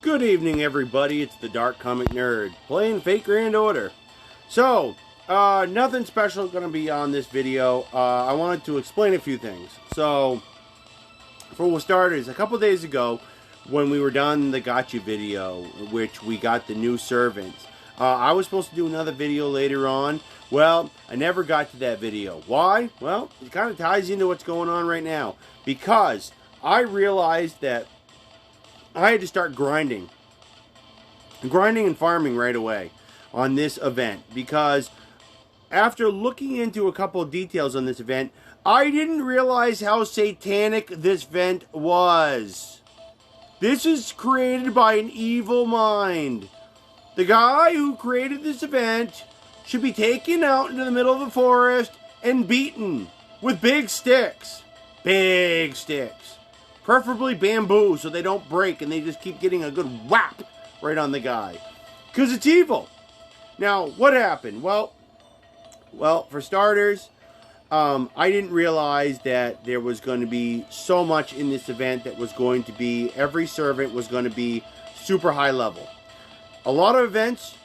Good evening, everybody. It's the Dark Comic Nerd playing Fate Grand Order. So, nothing special going to be on this video. I wanted to explain a few things. So, for starters, a couple days ago, when we were done the Gotcha video, which we got the new servants, I was supposed to do another video later on. Well, I never got to that video. Why? Well, it kind of ties into what's going on right now. Because I realized that I had to start grinding and farming right away on this event, because after looking into a couple of details on this event, I didn't realize how satanic this event was. This is created by an evil mind. The guy who created this event should be taken out into the middle of the forest and beaten with big sticks. Big sticks. Preferably bamboo so they don't break and they just keep getting a good whap right on the guy. Because it's evil. Now, what happened? Well, for starters, I didn't realize that there was going to be so much in this event that was going to be, every servant was going to be super high level. A lot of events,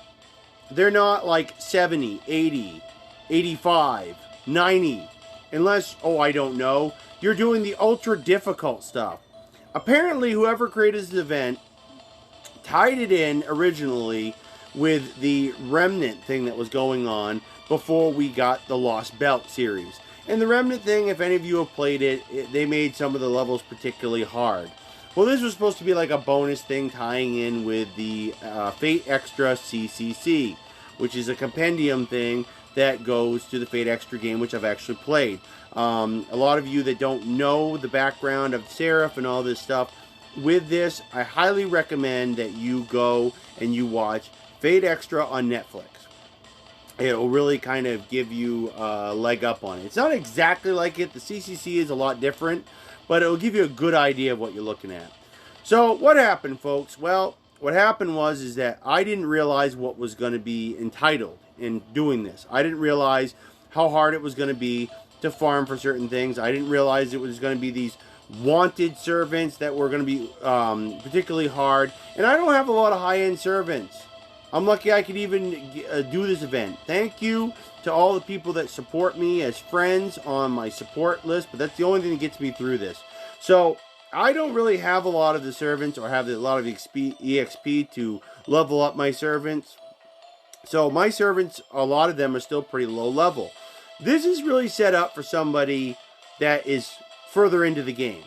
they're not like 70, 80, 85, 90. Unless, I don't know, you're doing the ultra difficult stuff. Apparently, whoever created this event tied it in originally with the Remnant thing that was going on before we got the Lost Belt series. And the Remnant thing, if any of you have played it, they made some of the levels particularly hard. Well, this was supposed to be like a bonus thing tying in with the Fate Extra CCC, which is a compendium thing that goes to the Fate Extra game, which I've actually played. A lot of you that don't know the background of Seraph and all this stuff, with this, I highly recommend that you go and you watch Fate Extra on Netflix. It'll really kind of give you a leg up on it. It's not exactly like it. The CCC is a lot different, but it'll give you a good idea of what you're looking at. So, what happened, folks? Well, what happened was that I didn't realize what was going to be entitled in doing this. I didn't realize how hard it was going to be to farm for certain things. I didn't realize it was going to be these wanted servants that were going to be particularly hard. And I don't have a lot of high-end servants. I'm lucky I could even do this event. Thank you to all the people that support me as friends on my support list, but that's the only thing that gets me through this. So, I don't really have a lot of the servants or have a lot of EXP to level up my servants. So, my servants, a lot of them are still pretty low level. This is really set up for somebody that is further into the game.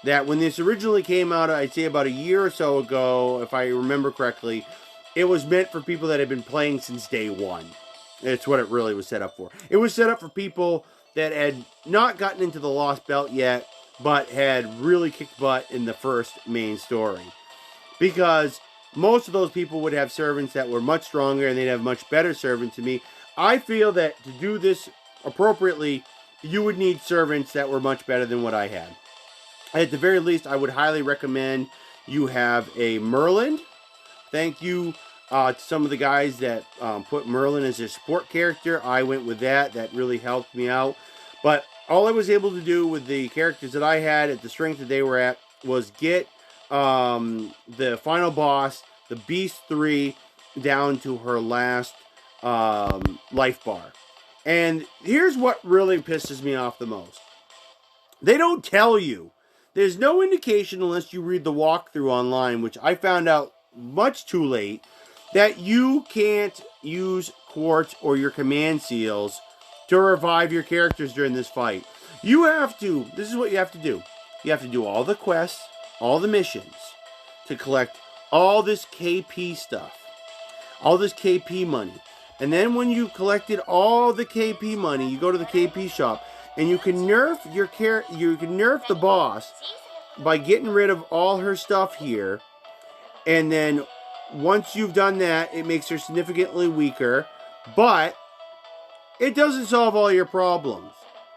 That when this originally came out, I'd say about a year or so ago, if I remember correctly, it was meant for people that had been playing since day one. That's what it really was set up for. It was set up for people that had not gotten into the Lost Belt yet, but had really kicked butt in the first main story. Because most of those people would have servants that were much stronger and they'd have much better servants than me. I feel that to do this appropriately, you would need servants that were much better than what I had. At the very least, I would highly recommend you have a Merlin. Thank you to some of the guys that put Merlin as their support character. I went with that. That really helped me out. But all I was able to do with the characters that I had at the strength that they were at was get the final boss, the Beast 3, down to her last life bar. And here's what really pisses me off the most. They don't tell you. There's no indication unless you read the walkthrough online, which I found out much too late, that you can't use quartz or your command seals to revive your characters during this fight. You have to, this is what you have to do. You have to do all the quests, all the missions, to collect all this KP stuff, all this KP money. And then when you collected all the KP money, you go to the KP shop and you can nerf you can nerf the boss by getting rid of all her stuff here. And then once you've done that, it makes her significantly weaker, but it doesn't solve all your problems.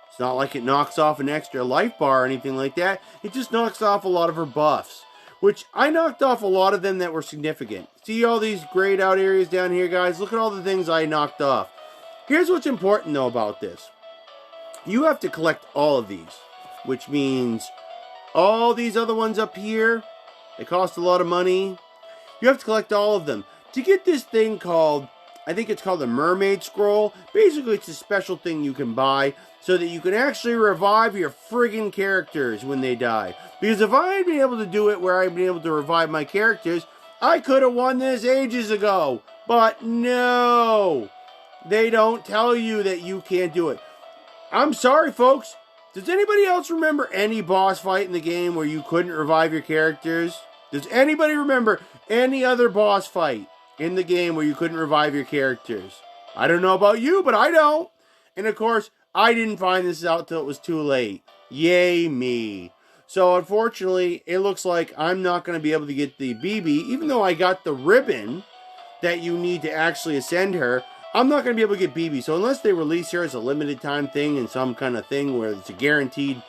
It's not like it knocks off an extra life bar or anything like that. It just knocks off a lot of her buffs, which I knocked off a lot of them that were significant. See all these grayed out areas down here, guys? Look at all the things I knocked off. Here's what's important, though, about this. You have to collect all of these, which means all these other ones up here, They cost a lot of money. You have to collect all of them. To get this thing called, I think it's called the Mermaid Scroll. Basically, it's a special thing you can buy so that you can actually revive your friggin' characters when they die. Because if I had been able to do it where I'd been able to revive my characters, I could have won this ages ago. But no, they don't tell you that you can't do it. I'm sorry, folks. Does anybody else remember any boss fight in the game where you couldn't revive your characters? Does anybody remember any other boss fight in the game where you couldn't revive your characters? I don't know about you, but I don't. And of course, I didn't find this out till it was too late. Yay me. So unfortunately, it looks like I'm not going to be able to get the BB, even though I got the ribbon that you need to actually ascend her. I'm not going to be able to get BB. So unless they release her as a limited time thing and some kind of thing where it's a guaranteed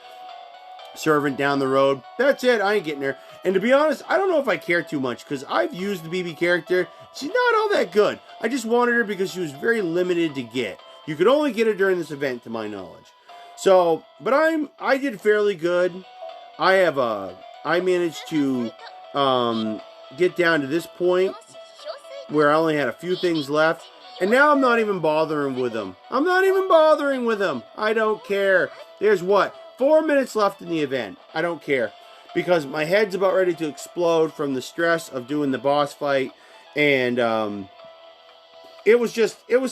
servant down the road, that's it. I ain't getting her. And to be honest, I don't know if I care too much because I've used the BB character. She's not all that good. I just wanted her because she was very limited to get. You could only get her during this event, to my knowledge. So, but I did fairly good. I managed to get down to this point where I only had a few things left. And now I'm not even bothering with them. I'm not even bothering with them. I don't care. There's what? 4 minutes left in the event. I don't care. Because my head's about ready to explode from the stress of doing the boss fight. And it was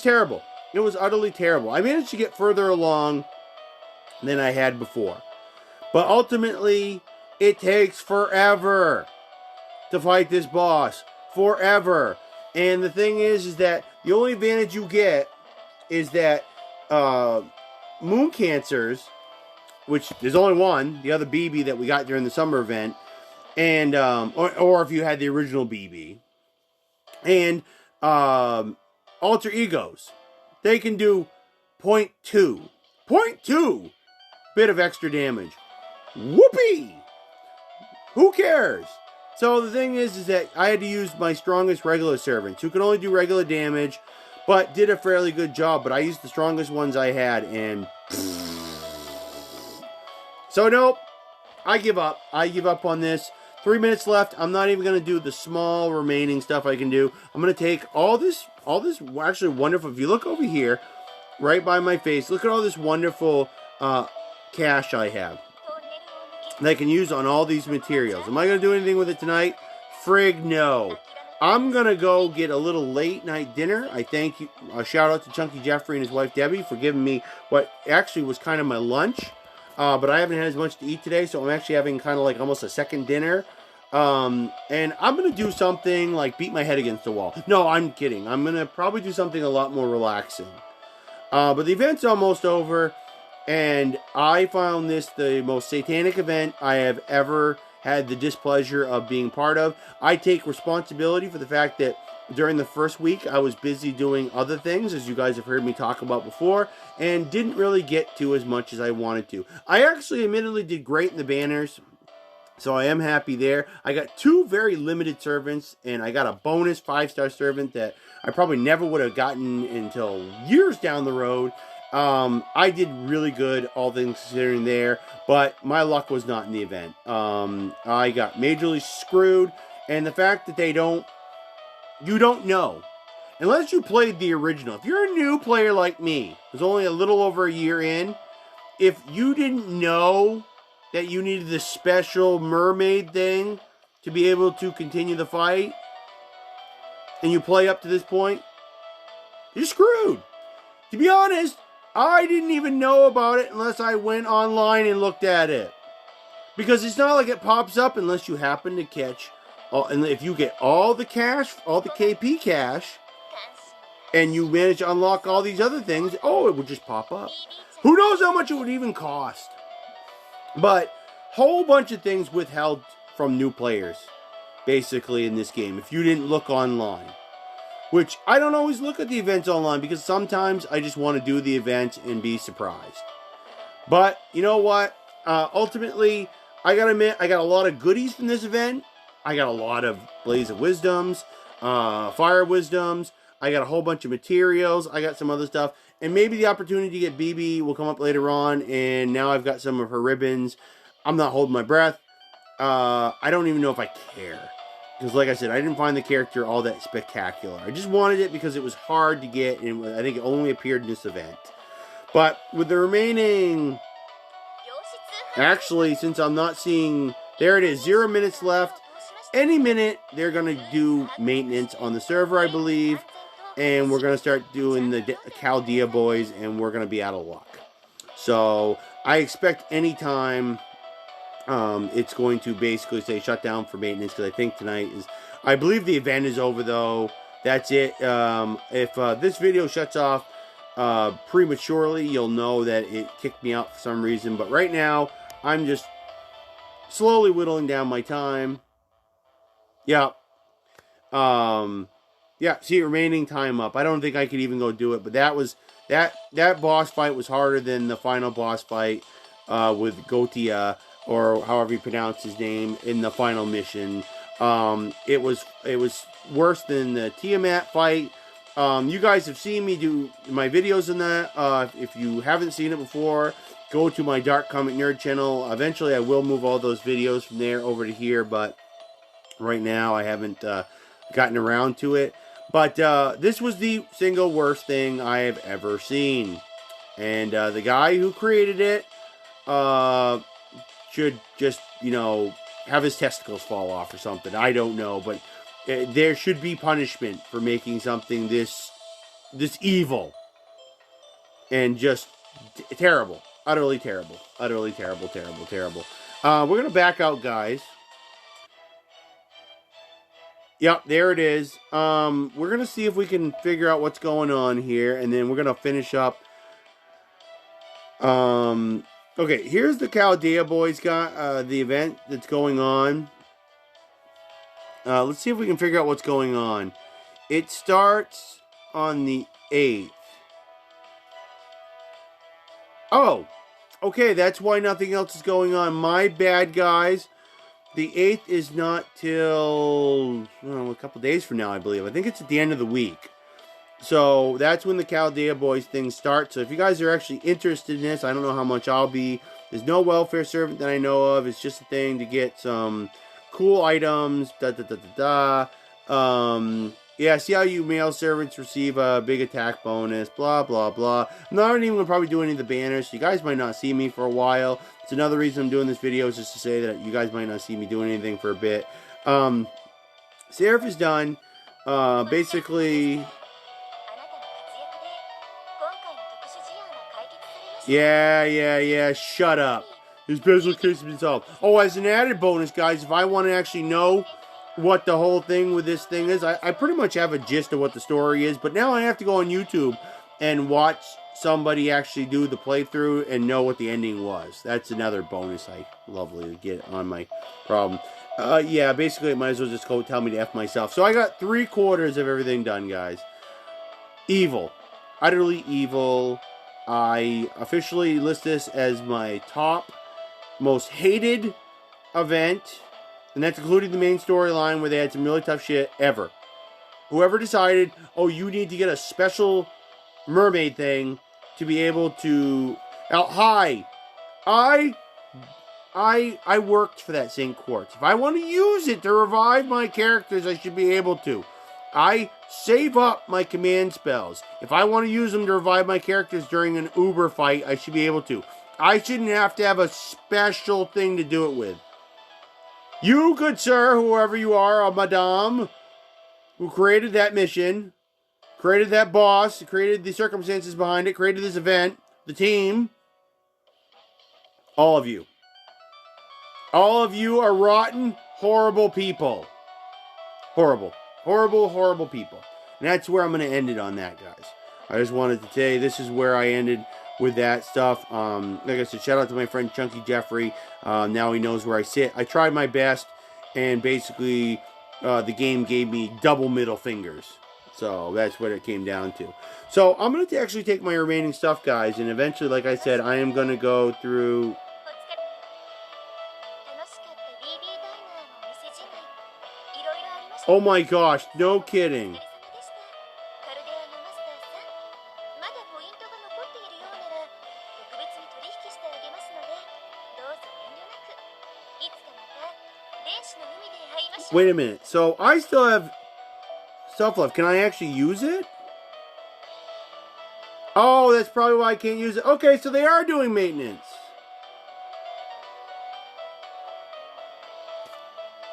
terrible. It was utterly terrible. I managed to get further along than I had before. But ultimately, it takes forever to fight this boss. Forever. And the thing is that the only advantage you get is that Moon Cancers, which there's only one, the other BB that we got during the summer event, and or if you had the original BB, and Alter Egos, they can do 0.2 bit of extra damage. Whoopee! Who cares? So the thing is that I had to use my strongest regular servants, who could only do regular damage, but did a fairly good job. But I used the strongest ones I had, and so nope, I give up. I give up on this. 3 minutes left. I'm not even going to do the small remaining stuff I can do. I'm going to take all this actually wonderful. If you look over here, right by my face, look at all this wonderful cash I have that I can use on all these materials. Am I going to do anything with it tonight? Frig no. I'm going to go get a little late night dinner. I thank you. A shout out to Chunky Jeffrey and his wife Debbie for giving me what actually was kind of my lunch. But I haven't had as much to eat today, so I'm actually having kind of like almost a second dinner. And I'm going to do something like beat my head against the wall. No, I'm kidding. I'm going to probably do something a lot more relaxing. But the event's almost over. And I found this the most satanic event I have ever had the displeasure of being part of. I take responsibility for the fact that during the first week I was busy doing other things, as you guys have heard me talk about before, and didn't really get to as much as I wanted to. I actually admittedly did great in the banners, so I am happy there. I got 2 very limited servants, and I got a bonus 5-star servant that I probably never would have gotten until years down the road. I did really good, all things considering there, but my luck was not in the event. I got majorly screwed, and the fact that you don't know, unless you played the original. If you're a new player like me, who's only a little over a year in, if you didn't know that you needed the special mermaid thing to be able to continue the fight, and you play up to this point, you're screwed. To be honest, I didn't even know about it unless I went online and looked at it. Because it's not like it pops up unless you happen to catch, and if you get all the cash, all the KP cash, and you manage to unlock all these other things, oh, it would just pop up. Who knows how much it would even cost? But whole bunch of things withheld from new players, basically, in this game, if you didn't look online. Which, I don't always look at the events online, because sometimes I just want to do the event and be surprised. But, you know what? Ultimately, I gotta admit, I got a lot of goodies from this event. I got a lot of Blaze of Wisdoms, Fire Wisdoms. I got a whole bunch of materials. I got some other stuff. And maybe the opportunity to get BB will come up later on. And now I've got some of her ribbons. I'm not holding my breath. I don't even know if I care. Because, like I said, I didn't find the character all that spectacular. I just wanted it because it was hard to get, and I think it only appeared in this event. But with the remaining... Actually, since I'm not seeing... There it is, 0 minutes left. Any minute, they're going to do maintenance on the server, I believe. And we're going to start doing the Chaldea boys, and we're going to be out of luck. So, I expect any time... it's going to basically say shut down for maintenance, because I think tonight is... I believe the event is over, though. That's it. If this video shuts off prematurely, you'll know that it kicked me out for some reason. But right now, I'm just slowly whittling down my time. Yeah. Yeah, see, remaining time up. I don't think I could even go do it, but that was... That boss fight was harder than the final boss fight with Gotia, or however you pronounce his name, in the final mission. It was worse than the Tiamat fight. You guys have seen me do my videos on that. If you haven't seen it before, go to my Dark Comic Nerd channel. Eventually, I will move all those videos from there over to here, but right now I haven't gotten around to it. But this was the single worst thing I have ever seen. And the guy who created it should just, you know, have his testicles fall off or something. I don't know, but there should be punishment for making something this evil and just terrible. Utterly terrible. Utterly terrible, terrible, terrible. We're going to back out, guys. Yep, there it is. We're going to see if we can figure out what's going on here, and then we're going to finish up. Okay, here's the Chaldea Boys got the event that's going on. Let's see if we can figure out what's going on. It starts on the 8th. Oh, okay, that's why nothing else is going on. My bad, guys. The 8th is not till a couple days from now, I believe. I think it's at the end of the week. So that's when the Chaldea Boys thing starts. So if you guys are actually interested in this, I don't know how much I'll be. There's no welfare servant that I know of. It's just a thing to get some cool items. Yeah, see how you male servants receive a big attack bonus. Blah, blah, blah. I'm not even going to probably do any of the banners. You guys might not see me for a while. It's another reason I'm doing this video, is just to say that you guys might not see me doing anything for a bit. Seraph is done. Basically... Yeah, shut up. His special case has been solved. Oh, as an added bonus, guys, if I want to actually know what the whole thing with this thing is, I pretty much have a gist of what the story is, but now I have to go on YouTube and watch somebody actually do the playthrough and know what the ending was. That's another bonus I lovely to get on my problem. Yeah, basically it might as well just go tell me to F myself. So I got 3/4 of everything done, guys. Evil. Utterly evil. I officially list this as my top most hated event, and that's including the main storyline where they had some really tough shit ever. Whoever decided, oh, you need to get a special mermaid thing to be able to... Hi! I worked for that St. Quartz. If I want to use it to revive my characters, I should be able to. I save up my command spells. If I want to use them to revive my characters during an Uber fight, I should be able to. I shouldn't have to have a special thing to do it with. You, good sir, whoever you are, a madame, who created that mission, created that boss, created the circumstances behind it, created this event, the team, all of you. All of you are rotten, horrible people. Horrible. Horrible, horrible people. And that's where I'm going to end it on that, guys. I just wanted to say this is where I ended with that stuff. Like I said, shout out to my friend Chunky Jeffrey. Now he knows where I sit. I tried my best, and basically the game gave me double middle fingers. So that's what it came down to. So I'm going to actually take my remaining stuff, guys, and eventually, like I said, I am going to go through... Oh my gosh, no kidding. Wait a minute. So I still have stuff left. Can I actually use it? Oh, that's probably why I can't use it. Okay, so they are doing maintenance.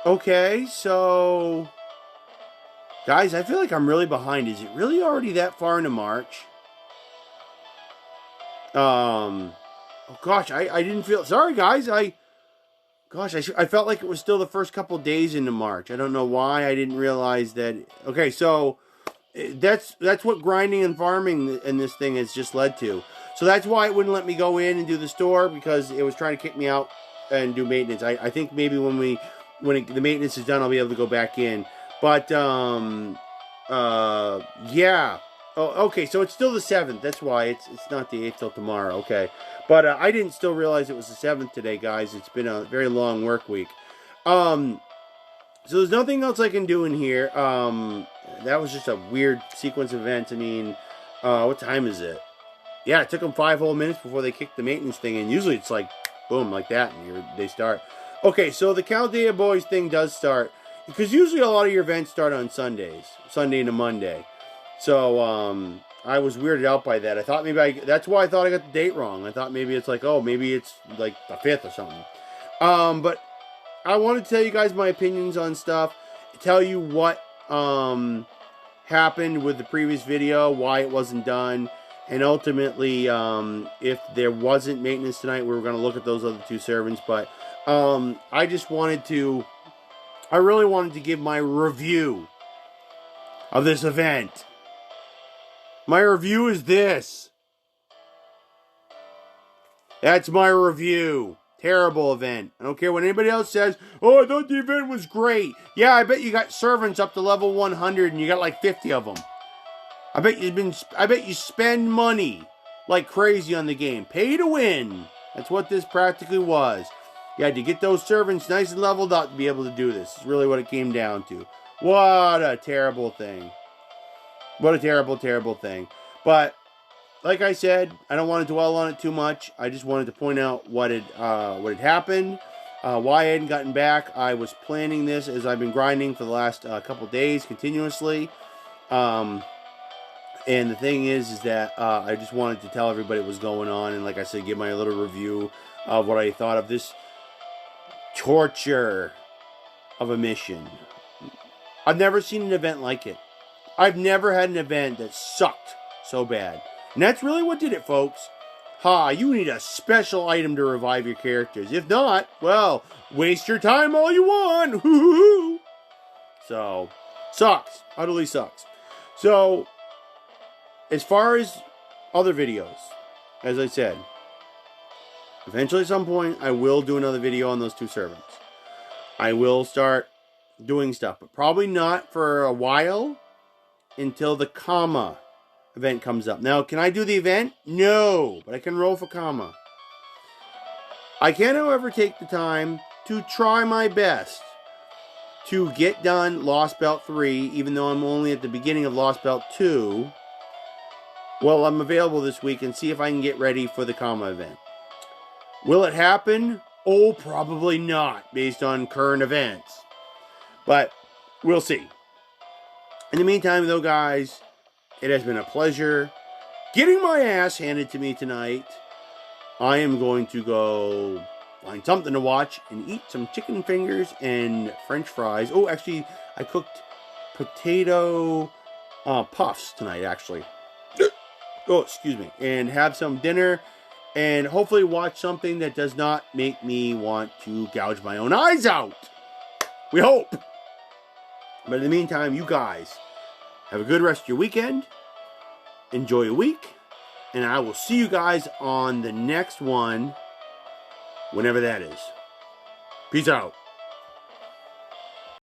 Okay, so... Guys, I feel like I'm really behind. Is it really already that far into March? Oh gosh, I didn't feel... Sorry, guys, Gosh, I felt like it was still the first couple days into March. I don't know why I didn't realize that... Okay, so... That's what grinding and farming in this thing has just led to. So that's why it wouldn't let me go in and do the store, because it was trying to kick me out and do maintenance. I think maybe when the maintenance is done, I'll be able to go back in. But yeah. Oh, okay. So it's still the 7th. That's why it's not the 8th till tomorrow. Okay. But I didn't still realize it was the 7th today, guys. It's been a very long work week. So there's nothing else I can do in here. That was just a weird sequence of events. I mean, what time is it? Yeah, it took them 5 whole minutes before they kicked the maintenance thing in. Usually it's like, boom, like that, and they start. Okay, so the Chaldea Boys thing does start. Because usually a lot of your events start on Sundays. Sunday into Monday. So, I was weirded out by that. I thought maybe that's why I thought I got the date wrong. I thought maybe it's like, oh, maybe it's like the 5th or something. But I want to tell you guys my opinions on stuff. Tell you what happened with the previous video, why it wasn't done, and ultimately, if there wasn't maintenance tonight, we were going to look at those other 2 servants. But I really wanted to give my review of this event. My review is this. That's my review. Terrible event. I don't care what anybody else says. Oh, I thought the event was great. Yeah, I bet you got servants up to level 100 and you got like 50 of them. I bet you spend money like crazy on the game. Pay to win. That's what this practically was. You had to get those servants nice and leveled up to be able to do this. It's really what it came down to. What a terrible thing. What a terrible, terrible thing. But like I said, I don't want to dwell on it too much. I just wanted to point out what had happened, why I hadn't gotten back. I was planning this as I've been grinding for the last couple days continuously. And the thing is that I just wanted to tell everybody what was going on. And like I said, give my little review of what I thought of this torture of a mission. I've never seen an event like it. I've never had an event that sucked so bad. And that's really what did it, folks. You need a special item to revive your characters. If not, well, waste your time all you want. So, sucks. Utterly sucks. So, as far as other videos, as I said, eventually at some point, I will do another video on those 2 servants. I will start doing stuff, but probably not for a while until the comma event comes up. Now, can I do the event? No, but I can roll for comma. I can, however, take the time to try my best to get done Lost Belt 3, even though I'm only at the beginning of Lost Belt 2. Well, I'm available this week, and see if I can get ready for the comma event. Will it happen? Oh, probably not, based on current events. But we'll see. In the meantime, though, guys, it has been a pleasure getting my ass handed to me tonight. I am going to go find something to watch and eat some chicken fingers and French fries. Oh, actually, I cooked potato puffs tonight, actually. Oh, excuse me. And have some dinner and hopefully watch something that does not make me want to gouge my own eyes out. We hope. But in the meantime, you guys have a good rest of your weekend. Enjoy your week. And I will see you guys on the next one, whenever that is. Peace out.